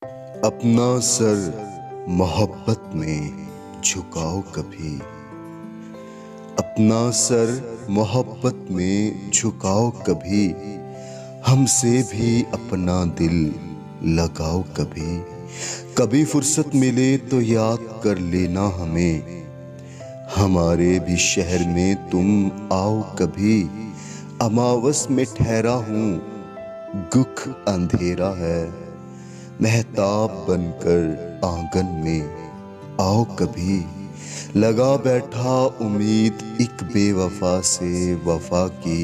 अपना सर मोहब्बत में झुकाओ कभी। अपना सर मोहब्बत में झुकाओ कभी। हमसे भी अपना दिल लगाओ कभी। कभी फुर्सत मिले तो याद कर लेना हमें। हमारे भी शहर में तुम आओ कभी। अमावस में ठहरा हूँ, गुख अंधेरा है। महताब बनकर आंगन में आओ कभी। लगा बैठा उम्मीद एक बेवफा से वफा की।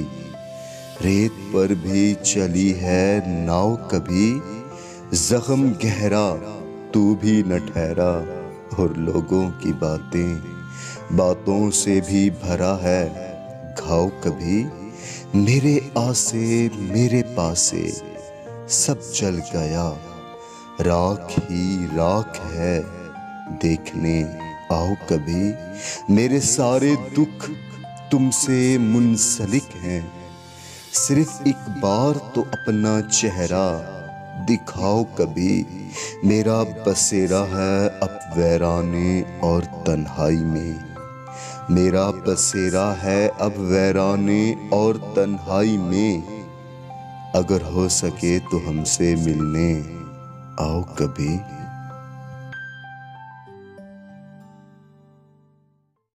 रेत पर भी चली है नाव कभी। जख्म गहरा तू भी न ठहरा, और लोगों की बातों से भी भरा है घाव कभी। मेरे आसे मेरे पासे सब जल गया, राख ही राख है देखने आओ कभी। मेरे सारे दुख तुमसे मुंसलिक हैं, सिर्फ एक बार तो अपना चेहरा दिखाओ कभी। मेरा बसेरा है अब वीराने और तन्हाई में। मेरा बसेरा है अब वीराने और तन्हाई में। अगर हो सके तो हमसे मिलने आओ कभी।